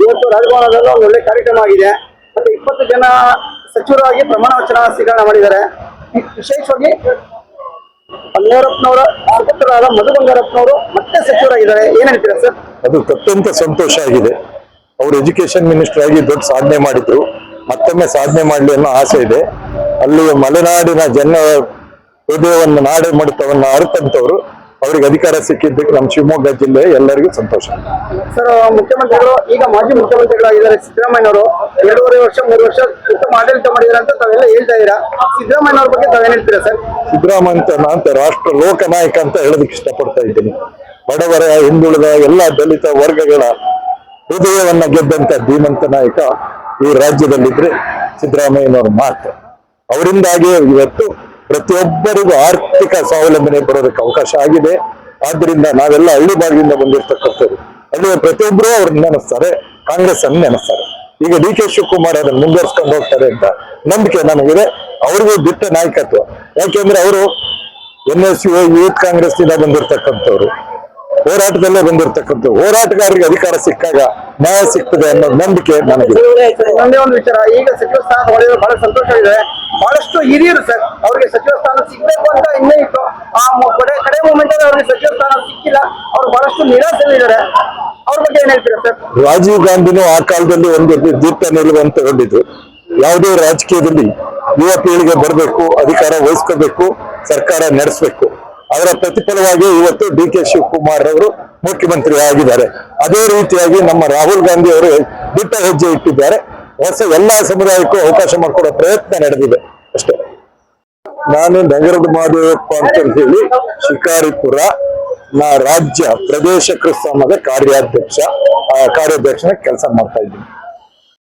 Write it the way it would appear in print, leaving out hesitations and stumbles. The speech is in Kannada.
ಇವತ್ತು ರಾಜಭವನದಲ್ಲೂ ಒಂದು ಒಳ್ಳೆ ಕಾರ್ಯಕ್ರಮ ಆಗಿದೆ. ಮತ್ತೆ 20 ಜನ ಸಚಿವರಾಗಿ ಪ್ರಮಾಣ ವಚನ ಸ್ವೀಕರಣ ಮಾಡಿದ್ದಾರೆ. ವಿಶೇಷವಾಗಿ ಯಡಿಯೂರಪ್ಪನವರ ಸುಪುತ್ರರಾದ ಮಧು ಬಂಗಾರಪ್ಪನವರು ಮತ್ತೆ ಸಚಿವರಾಗಿದ್ದಾರೆ. ಏನ್ ಹೇಳ್ತೀರಾ ಸರ್? ಅದು ಅತ್ಯಂತ ಸಂತೋಷ ಆಗಿದೆ. ಅವರು ಎಜುಕೇಶನ್ ಮಿನಿಸ್ಟರ್ ಆಗಿ ದೊಡ್ಡ ಸಾಧನೆ ಮಾಡಿದ್ರು. ಮತ್ತೊಮ್ಮೆ ಸಾಧನೆ ಮಾಡಲಿ ಅನ್ನೋ ಆಸೆ ಇದೆ. ಅಲ್ಲಿ ಮಲೆನಾಡಿನ ಜನ ಹೃದಯವನ್ನು ನಾಡೆ ಮಡಿತವನ್ನ ಅರಿತಂತವ್ರು. ಅವರಿಗೆ ಅಧಿಕಾರ ಸಿಕ್ಕಿದ್ದಕ್ಕೆ ನಮ್ಮ ಶಿವಮೊಗ್ಗ ಜಿಲ್ಲೆ ಎಲ್ಲರಿಗೂ ಸಂತೋಷ. ಸರ್, ಮುಖ್ಯಮಂತ್ರಿಗಳು ಈಗ ಮಾಜಿ ಮುಖ್ಯಮಂತ್ರಿಗಳಾಗಿದ್ದಾರೆ ಸಿದ್ದರಾಮಯ್ಯನವರು. 2.5 ವರ್ಷ 3 ವರ್ಷ ಉತ್ತಮ ಆಡಳಿತ ಮಾಡಿದ್ದಾರೆ ಅಂತ ತಾವೆಲ್ಲ ಹೇಳ್ತಾ ಇದ್ದೀರಾ. ಸಿದ್ದರಾಮಯ್ಯನವ್ರ ಬಗ್ಗೆ ತಾವೇನ್ ಹೇಳ್ತೀರಾ ಸರ್? ಸಿದ್ದರಾಮಯ್ಯ ಅಂತ ರಾಷ್ಟ್ರ ಲೋಕನಾಯಕ ಅಂತ ಹೇಳೋದಕ್ಕೆ ಇಷ್ಟಪಡ್ತಾ ಇದ್ದೀನಿ. ಬಡವರ, ಹಿಂದುಳಿದ ಎಲ್ಲ ದಲಿತ ವರ್ಗಗಳ ಹೃದಯವನ್ನ ಗೆದ್ದಂತ ಧೀಮಂತ ನಾಯಕ ಈ ರಾಜ್ಯದಲ್ಲಿದ್ರೆ ಸಿದ್ದರಾಮಯ್ಯನವರು ಮಾತ್ರ. ಅವರಿಂದಾಗಿ ಇವತ್ತು ಪ್ರತಿಯೊಬ್ಬರಿಗೂ ಆರ್ಥಿಕ ಸ್ವಾವಲಂಬನೆ ಬರೋದಕ್ಕೆ ಅವಕಾಶ ಆಗಿದೆ. ಆದ್ರಿಂದ ನಾವೆಲ್ಲ ಹಳ್ಳಿ ಭಾಗದಿಂದ ಬಂದಿರ್ತಕ್ಕಂಥವ್ರು, ಹಳ್ಳಿಯ ಪ್ರತಿಯೊಬ್ಬರು ಅವ್ರನ್ನ ನೆನೆಸ್ತಾರೆ, ಕಾಂಗ್ರೆಸ್ ಅನ್ನು ನೆನೆಸ್ತಾರೆ. ಈಗ ಡಿ.ಕೆ. ಶಿವಕುಮಾರ್ ಅದನ್ನು ಮುಂದುವರ್ಸ್ಕೊಂಡು ಹೋಗ್ತಾರೆ ಅಂತ ನಂಬಿಕೆ ನನಗಿದೆ. ಅವ್ರಿಗೂ ದಿಟ್ಟ ನಾಯಕತ್ವ. ಯಾಕೆಂದ್ರೆ ಅವರು NSU ಯೂತ್ ಕಾಂಗ್ರೆಸ್ ನಿಂದ ಬಂದಿರ್ತಕ್ಕಂಥವ್ರು, ಹೋರಾಟದಲ್ಲೇ ಬಂದಿರ್ತಕ್ಕಂಥ ಹೋರಾಟಗಾರರಿಗೆ ಅಧಿಕಾರ ಸಿಕ್ಕಾಗ ನ್ಯಾಯ ಸಿಗ್ತದೆ ಅನ್ನೋ ನಂಬಿಕೆ ನನಗಿದೆ. ಒಂದೇ ಒಂದು ವಿಚಾರ, ಈಗ ಸಚಿವ ಸ್ಥಾನ ಹೊಡೆಯೋದು ಬಹಳ ಸಂತೋಷ ಇದೆ. ಬಹಳಷ್ಟು ಹಿರಿಯರು ಸರ್ ಅವ್ರಿಗೆ ಸಚಿವ ಸ್ಥಾನ ಸಿಗ್ಬೇಕು ಅಂತ ಇನ್ನೇ ಇತ್ತು. ಆ ಕಡೆ ಮೂಮೆಂಟ್ ಅಲ್ಲಿ ಅವ್ರಿಗೆ ಸಚಿವ ಸ್ಥಾನ ಸಿಕ್ಕಿಲ್ಲ. ಅವ್ರು ಬಹಳಷ್ಟು ನಿರಾಸೆಯಲ್ಲಿದ್ದಾರೆ. ಅವ್ರ ಬಗ್ಗೆ ಏನ್ ಹೇಳ್ತೀರಾ ಸರ್? ರಾಜೀವ್ ಗಾಂಧಿನೂ ಆ ಕಾಲದಲ್ಲಿ ಒಂದು ದೀಪ ನಿಲುವಂತ ಹೊಂದಿದ್ರು. ಯಾವುದೇ ರಾಜಕೀಯದಲ್ಲಿ ಯುವ ಪೀಳಿಗೆ ಬರಬೇಕು, ಅಧಿಕಾರ ವಹಿಸ್ಕೋಬೇಕು, ಸರ್ಕಾರ ನಡೆಸಬೇಕು. ಅದರ ಪ್ರತಿಫಲವಾಗಿ ಇವತ್ತು ಡಿ.ಕೆ. ಶಿವಕುಮಾರ್ ಅವರು ಮುಖ್ಯಮಂತ್ರಿ ಆಗಿದ್ದಾರೆ. ಅದೇ ರೀತಿಯಾಗಿ ನಮ್ಮ ರಾಹುಲ್ ಗಾಂಧಿ ಅವರು ದಿಟ್ಟ ಹೆಜ್ಜೆ ಇಟ್ಟಿದ್ದಾರೆ. ಹೊಸ ಎಲ್ಲಾ ಸಮುದಾಯಕ್ಕೂ ಅವಕಾಶ ಮಾಡಿಕೊಡೋ ಪ್ರಯತ್ನ ನಡೆದಿದೆ ಅಷ್ಟೇ. ನಾನು ನಗರದ ಮಾದೇವಪ್ಪ ಅಂತ ಹೇಳಿ ಶಿಕಾರಿಪುರ ರಾಜ್ಯ ಪ್ರದೇಶ ಕೃಷಿ ಸಂಘದ ಕಾರ್ಯಾಧ್ಯಕ್ಷನ ಕೆಲಸ ಮಾಡ್ತಾ ಇದ್ದೀನಿ.